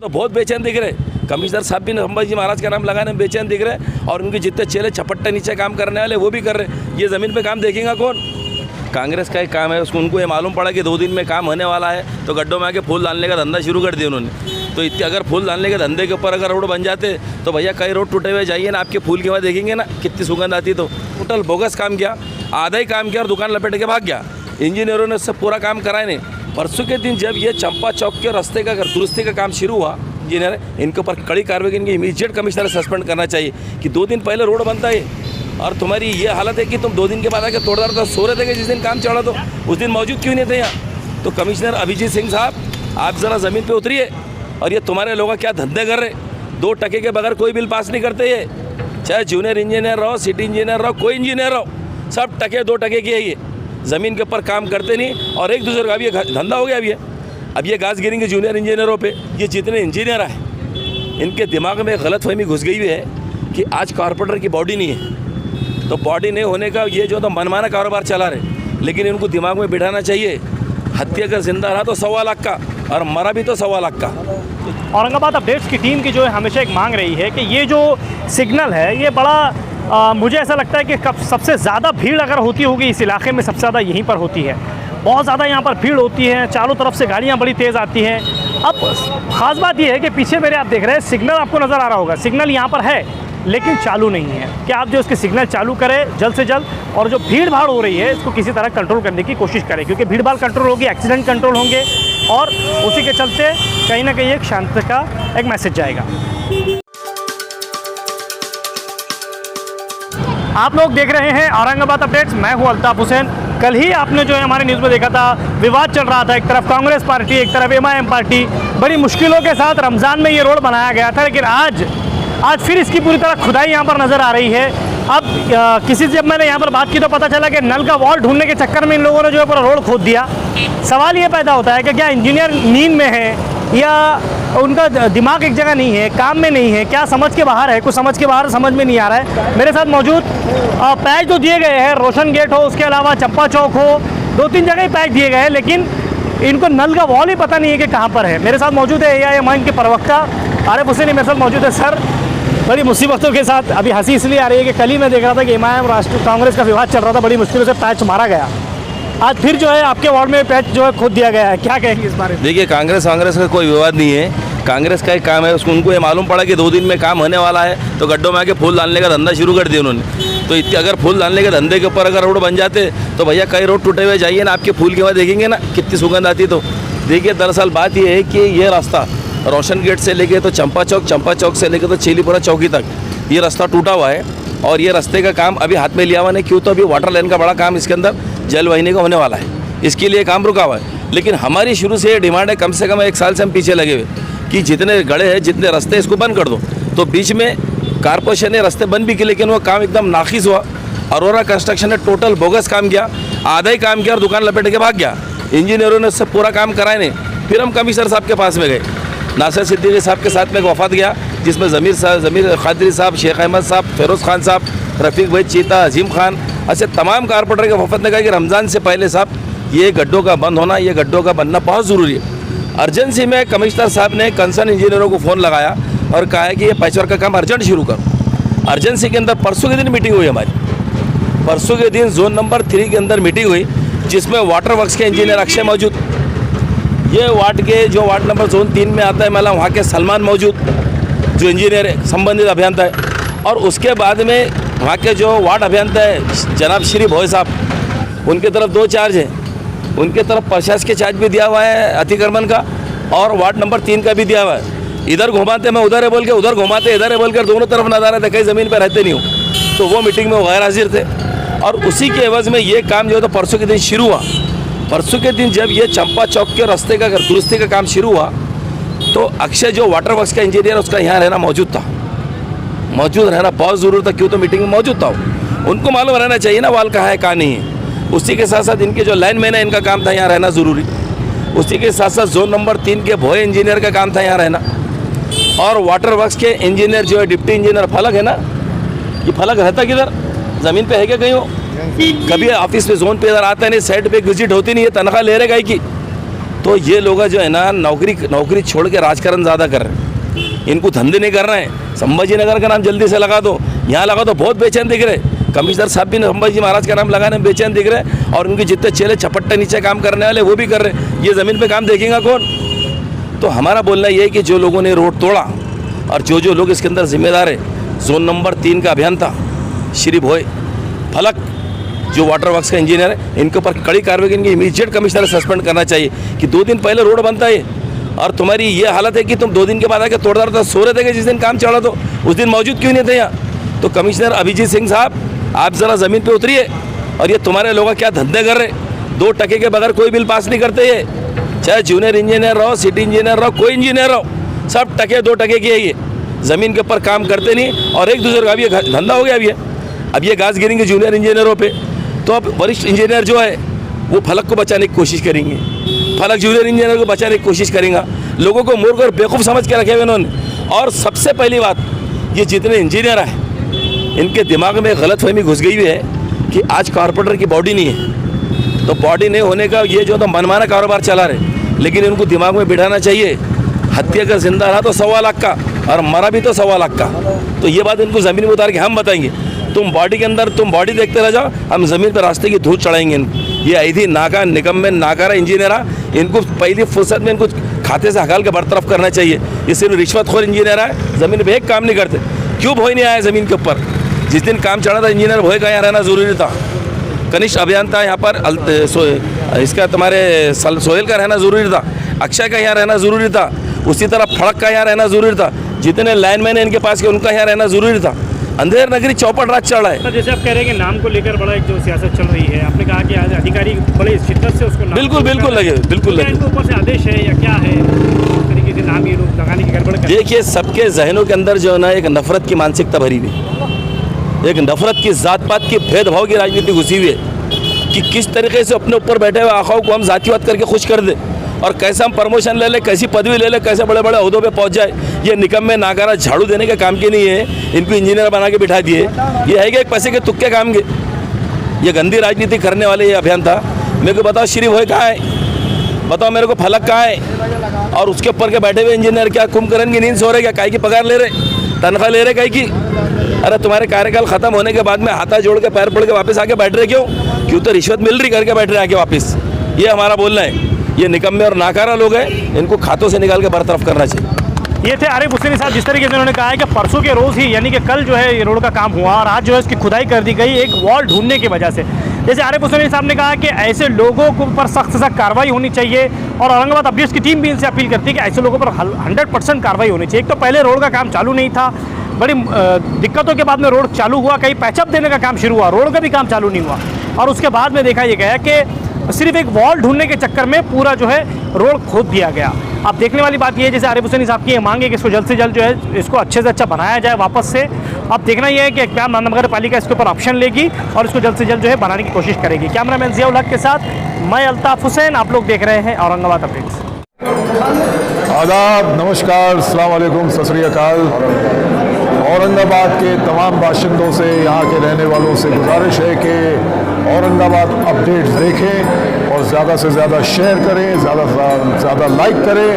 तो बहुत बेचैन दिख रहे। कमिश्नर साहब भी संभाजी महाराज का नाम लगाने में बेचैन दिख रहे और उनके जितने चेले छपट्टे नीचे काम करने वाले वो भी कर रहे। ये ज़मीन पे काम देखेगा कौन? कांग्रेस का एक काम है, उसको उनको ये मालूम पड़ा कि 2 दिन में काम होने वाला है तो गड्ढों में आके फूल डालने का धंधा शुरू कर दिया उन्होंने। तो इतने अगर फूल डालने के धंधे के ऊपर अगर रोड बन जाते तो भैया कई रोड टूटे हुए जाइए ना, आपके फूल के बाद देखेंगे ना कितनी सुगंध आती। तो टोटल बोगस काम किया, आधा ही काम किया और दुकान लपेट के भाग गया। इंजीनियरों ने उससे पूरा काम कराए नहीं। परसों के दिन जब ये चंपा चौक के रास्ते का दुरुस्ती का काम शुरू हुआ, इंजीनियर इनके ऊपर कड़ी कार्रवाई, इनकी इमीडिएट कमिश्नर सस्पेंड करना चाहिए कि 2 दिन पहले रोड बनता है और तुम्हारी ये हालत है कि तुम 2 दिन के बाद आके तोड़दार तो सो रहे थे कि जिस दिन काम चढ़ा तो उस दिन मौजूद क्यों नहीं थे यहाँ? तो कमिश्नर अभिजीत सिंह साहब, आप ज़रा ज़मीन पे उतरिए और ये तुम्हारे लोग क्या धंधे कर रहे। 2 टके के बगैर कोई बिल पास नहीं करते ये, चाहे जूनियर इंजीनियर रहो, सिटी इंजीनियर रहो, कोई इंजीनियर रहो, सब टके 2 टके की है। ये ज़मीन के ऊपर काम करते नहीं और एक दूसरे का अब ये धंधा हो गया। अब ये घास गिरेंगे जूनियर इंजीनियरों पे। ये जितने इंजीनियर हैं इनके दिमाग में गलतफहमी घुस गई हुई है कि आज कॉर्पोरेटर की बॉडी नहीं है, तो बॉडी नहीं होने का ये जो तो मनमाना कारोबार चला रहे। लेकिन इनको दिमाग में बिठाना चाहिए, हत्या अगर जिंदा रहा तो 1.25 लाख का और मरा भी तो 1.25 लाख का। औरंगाबाद अपडेट्स की टीम की जो है हमेशा एक मांग रही है कि ये जो सिग्नल है ये बड़ा मुझे ऐसा लगता है कि सबसे ज़्यादा भीड़ अगर होती होगी इस इलाके में सबसे ज़्यादा यहीं पर होती है। बहुत ज़्यादा यहाँ पर भीड़ होती है, चारों तरफ से गाड़ियाँ बड़ी तेज़ आती हैं। अब ख़ास बात ये है कि पीछे मेरे आप देख रहे हैं सिग्नल आपको नज़र आ रहा होगा, सिग्नल यहाँ पर है लेकिन चालू नहीं है। क्या आप जो इसके सिग्नल चालू करें जल्द से जल्द और जो भीड़ भाड़ हो रही है इसको किसी तरह कंट्रोल करने की कोशिश करें, क्योंकि भीड़ भाड़ कंट्रोल होगी, एक्सीडेंट कंट्रोल होंगे और उसी के चलते कहीं ना कहीं एक शांति का एक मैसेज जाएगा। आप लोग देख रहे हैं औरंगाबाद अपडेट्स, मैं हूं अल्ताफ हुसैन। कल ही आपने जो है हमारे न्यूज़ में देखा था, विवाद चल रहा था, एक तरफ कांग्रेस पार्टी एक तरफ MIM पार्टी, बड़ी मुश्किलों के साथ रमज़ान में ये रोड बनाया गया था। लेकिन आज फिर इसकी पूरी तरह खुदाई यहाँ पर नज़र आ रही है। अब किसी से जब मैंने यहाँ पर बात की तो पता चला कि नल का वॉल ढूंढने के चक्कर में इन लोगों ने जो है पूरा रोड खोद दिया। सवाल ये पैदा होता है कि क्या इंजीनियर नींद में है या उनका दिमाग एक जगह नहीं है, काम में नहीं है, क्या समझ के बाहर है? कुछ समझ के बाहर समझ में नहीं आ रहा है। मेरे साथ मौजूद पैच जो दिए गए हैं, रोशन गेट हो, उसके अलावा चंपा चौक हो, 2-3 जगह ही पैच दिए गए हैं, लेकिन इनको नल का वॉल ही पता नहीं है कि कहाँ पर है। मेरे साथ मौजूद है AIM के प्रवक्ता आरिफ हुसैन, मेरे साथ मौजूद है। सर, बड़ी मुसीबतों के साथ अभी हंसी इसलिए आ रही है कि कल ही मैं देख रहा था कि MIM राष्ट्रीय कांग्रेस का विवाद चल रहा था, बड़ी मुश्किलों से पैच मारा गया। आज फिर जो है आपके वार्ड में पैच जो है खोद दिया गया है, क्या कहेंगे इस बारे में? देखिए, कांग्रेस का कोई विवाद नहीं है। कांग्रेस का एक काम है, उसको उनको ये मालूम पड़ा कि 2 दिन में काम होने वाला है तो गड्ढों में आके फूल डालने का धंधा शुरू कर दिया उन्होंने। तो इतने अगर फूल डालने के धंधे के ऊपर अगर रोड बन जाते तो भैया कई रोड टूटे हुए जाइए ना, आपके फूल के बाद देखेंगे ना कितनी सुगंध आती। तो देखिए, दरअसल बात ये है कि ये रास्ता रोशन गेट से लेके तो चंपा चौक से लेके तो चेलीपुरा चौकी तक ये रास्ता टूटा हुआ है और ये रास्ते का काम अभी हाथ में लिया हुआ नहीं। क्यों? तो अभी वाटर लाइन का बड़ा काम इसके अंदर जल वाहिनी का होने वाला है, इसके लिए काम रुका हुआ है। लेकिन हमारी शुरू से ये डिमांड है, कम से कम 1 साल से हम पीछे लगे हुए कि जितने गड़े हैं, जितने रास्ते इसको बंद कर दो। तो बीच में कारपोरेशन ने रास्ते बंद भी किए, लेकिन वो काम एकदम नाखिस हुआ। अरोरा कंस्ट्रक्शन ने टोटल बोगस काम किया, आधा ही काम किया और दुकान लपेट के भाग गया। इंजीनियरों ने उससे पूरा काम कराए नहीं। फिर हम कमिश्नर साहब के पास में गए, नासिर सिद्दीकी साहब के साथ में एक वफात गया जिसमें ज़मीर खादरी साहब, शेख अहमद साहब, फेरोज़ खान साहब, रफ़ीक भाई चीता, अजीम खान, ऐसे तमाम कारपोरेटर के वफात ने कहा कि रमज़ान से पहले साहब ये गड्ढों का बंद होना, ये गड्ढों का बनना बहुत ज़रूरी है। अर्जेंसी में कमिश्नर साहब ने कंसर्न इंजीनियरों को फ़ोन लगाया और कहा है कि ये पैचवर्क का काम अर्जेंट शुरू करो। अर्जेंसी के अंदर परसों के दिन मीटिंग हुई हमारी। परसों के दिन जोन नंबर 3 के अंदर मीटिंग हुई जिसमें वाटर वर्क्स के इंजीनियर अक्षय मौजूद, ये वार्ड के जो वार्ड नंबर जोन 3 में आता है मतलब वहाँ के सलमान मौजूद जो इंजीनियर है, संबंधित अभियंता है, और उसके बाद में वहाँ के जो वार्ड अभियंता है जनाब श्री भोई साहब, उनके तरफ 2 चार्ज हैं। उनके तरफ प्रशासन के चार्ज भी दिया हुआ है अतिक्रमण का और वार्ड नंबर 3 का भी दिया हुआ है। इधर घुमाते मैं उधर है बोल के, उधर घुमाते इधर है बोल कर, दोनों तरफ नज़ारा थे, कहीं ज़मीन पर रहते नहीं हो। तो वो मीटिंग में वो गैर हाजिर थे और उसी के एवज में ये काम जो है तो परसों के दिन शुरू हुआ। परसों के दिन जब ये चंपा चौक के रास्ते का दुरुस्ती का काम शुरू हुआ तो अक्षय जो वाटर वर्क्स का इंजीनियर उसका यहाँ रहना मौजूद रहना बहुत ज़रूरी था। क्यों? तो मीटिंग में मौजूद था, उनको मालूम रहना चाहिए ना वाल कहाँ है कहाँ नहीं है। उसी के साथ साथ इनके जो लाइनमैन है इनका काम था यहाँ रहना ज़रूरी। उसी के साथ साथ जोन नंबर 3 के भोए इंजीनियर का काम था यहाँ रहना, और वाटर वर्क्स के इंजीनियर जो है डिप्टी इंजीनियर फलक है ना, ये फलक रहता किधर? ज़मीन पे है क्या कहीं? हो कभी ऑफिस पे जोन पे इधर आता नहीं, साइड पे विजिट होती नहीं है, तनख्वाह ले रहे गाय की। तो ये लोग जो है ना नौकरी छोड़ के राजकारण ज़्यादा कर रहे हैं, इनको धंधे नहीं कर रहे हैं। संभाजी नगर का नाम जल्दी से लगा दो, यहाँ लगा दो, बहुत बेचैन दिख रहे। कमिश्नर साहब भी संभाजी महाराज का नाम लगाने में बेचैन दिख रहे, और उनके जितने चेले छपट्टे नीचे काम करने वाले वो भी कर रहे हैं। ये ज़मीन पे काम देखेगा कौन? तो हमारा बोलना ये है कि जो लोगों ने रोड तोड़ा और जो लोग इसके अंदर जिम्मेदार है, जोन नंबर 3 का अभियंता श्री भोय फलक, जो वाटर वर्क्स का इंजीनियर है, इनके ऊपर कड़ी कार्रवाई, इनकी इमीडिएट कमिश्नर सस्पेंड करना चाहिए कि 2 दिन पहले रोड बनता है और तुम्हारी ये हालत है कि तुम 2 दिन के बाद आके तोड़दार तो सो रहे थे कि जिस दिन काम चढ़ा तो उस दिन मौजूद क्यों नहीं थे यहाँ? तो कमिश्नर अभिजीत सिंह साहब, आप ज़रा ज़मीन पे उतरिए, और ये तुम्हारे लोग क्या धंधे कर रहे? 2 टके के बगैर कोई बिल पास नहीं करते ये, चाहे जूनियर इंजीनियर रहो, सिटी इंजीनियर रहो, कोई इंजीनियर रहो, सब 2 टके की है ये। ज़मीन के ऊपर काम करते नहीं, और एक दूसरे का भी धंधा हो गया अब ये घास गिरेंगे जूनियर इंजीनियरों पे। तो अब वरिष्ठ इंजीनियर जो है वो फलक को बचाने की कोशिश करेंगे, फलक जूनियर इंजीनियर को बचाने की कोशिश करेगा। लोगों को मूर्ख और बेवकूफ़ समझ के रखे हुए इन्होंने। और सबसे पहली बात, ये जितने इंजीनियर हैं इनके दिमाग में गलतफहमी घुस गई हुई है कि आज कॉरपोरेटर की बॉडी नहीं है, तो बॉडी नहीं होने का ये जो तो मनमाना कारोबार चला रहे। लेकिन इनको दिमाग में बिठाना चाहिए, हत्या अगर जिंदा रहा तो 1.25 लाख का, और मरा भी तो 1.25 लाख का। तो ये बात इनको ज़मीन में उतार के हम बताएंगे, तुम बॉडी के अंदर तुम बॉडी देखते रह जाओ, हम ज़मीन पर रास्ते की धूल चढ़ाएंगे इनको। ये ऐधी नाका निकम्मे नाकारा इंजीनियर, इनको पहली फुर्सत में इनको खाते से हकाल के बरतरफ करना चाहिए। ये सिर्फ रिश्वतखोर इंजीनियर है, ज़मीन पे एक काम नहीं करते। क्यों भोय नहीं आया ज़मीन के ऊपर? जिस दिन काम चढ़ा था इंजीनियर भोय का यहाँ रहना ज़रूरी था, कनिष्ठ अभियंता यहाँ पर इसका तुम्हारे सोहेल का रहना ज़रूरी था, अक्षय का यहाँ रहना ज़रूरी था, उसी तरह फड़क का यहाँ रहना ज़रूरी था, जितने लाइनमैन है इनके पास के उनका यहाँ रहना ज़रूरी था। अंधेर नगरी चौपट रात चढ़ रहा है। सर, जैसे आप कह रहे हैं कि नाम को लेकर बड़ा एक जो सियासत चल रही है, आपने कहा कि आज अधिकारी बड़े शिद्दत से उसको बिल्कुल लगे, बिल्कुल लगे। इनके ऊपर से आदेश है या क्या है इस तरीके से नाम ये लोग लगाने की गड़बड़? देखिए, सबके जहनों के अंदर जो है ना एक नफरत की मानसिकता भरी हुई, एक नफरत की, जात पात की, भेदभाव की राजनीति घुसी हुई है कि किस तरीके से अपने ऊपर बैठे हुए आखाओं को हम जातिवाद करके खुश कर दे, और कैसे हम प्रमोशन ले ले, कैसी पदवी ले ले, कैसे बड़े बड़े अहदों पे पहुंच जाए। ये निकम्मे नाकारा झाड़ू देने के काम के नहीं है, इनको इंजीनियर बना के बिठा दिए। ये है कि एक पैसे के तुक्के काम के, ये गंदी राजनीति करने वाले ये अभियंता। मेरे को बताओ श्री भोय कहाँ है? बताओ मेरे को फलक कहाँ है? और उसके ऊपर के बैठे हुए इंजीनियर क्या कुंभकर्ण की नींद सो रहे? क्या काय की पगार ले रहे, तनख्वाह ले रहे काय की? अरे तुम्हारे कार्यकाल खत्म होने के बाद में हाथा जोड़ के पैर पड़ के वापस आके बैठ रहे क्यों तो रिश्वत मिल रही करके बैठ रहे आके वापस। ये हमारा बोलना है। ये निकम्मे और नाकारा लोग हैं, इनको खातों से निकाल के बरतरफ करना चाहिए। ये थे आरिफ हुसैनी साहब, जिस तरीके से उन्होंने कहा है कि परसों के रोज़ ही, यानी कि कल जो है ये रोड का काम हुआ और आज जो है इसकी खुदाई कर दी गई एक वॉल ढूंढने की वजह से। जैसे आरिफ हुसैनी साहब ने कहा कि ऐसे लोगों को पर सख्त से सख्त कार्रवाई होनी चाहिए, और औरंगाबाद अपडेट्स की टीम भी इनसे अपील करती है कि ऐसे लोगों पर 100% कार्रवाई होनी चाहिए। एक तो पहले रोड का काम चालू नहीं था, बड़ी दिक्कतों के बाद में रोड चालू हुआ, कहीं पैचअप देने का काम शुरू हुआ, रोड का भी काम चालू नहीं हुआ, और उसके बाद में देखा यह गया कि सिर्फ एक वॉल ढूंढने के चक्कर में पूरा जो है रोड खोद दिया गया। अब देखने वाली बात यह है, जैसे आरिफ हुसैनी साहब की ये मांग है कि इसको जल्द से जल्द जो है इसको अच्छे से अच्छा बनाया जाए वापस से। अब देखना यह है कि क्या नगर पालिका इसके ऊपर ऑप्शन लेगी और इसको जल्द से जल्द जो है बनाने की कोशिश करेगी। कैमरामैन जियाउल हक के साथ मैं अल्ताफ हुसैन, आप लोग देख रहे हैं औरंगाबाद अपडेट्स। आदाब, नमस्कार, अस्सलाम वालेकुम, सत श्री अकाल। औरंगाबाद के तमाम बाशिंदों से, यहाँ के रहने वालों से गुजारिश है कि औरंगाबाद अपडेट्स देखें और ज़्यादा से ज़्यादा शेयर करें, ज़्यादा से ज़्यादा लाइक करें।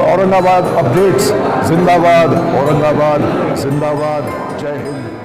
औरंगाबाद अपडेट्स जिंदाबाद, औरंगाबाद जिंदाबाद। जय हिंद।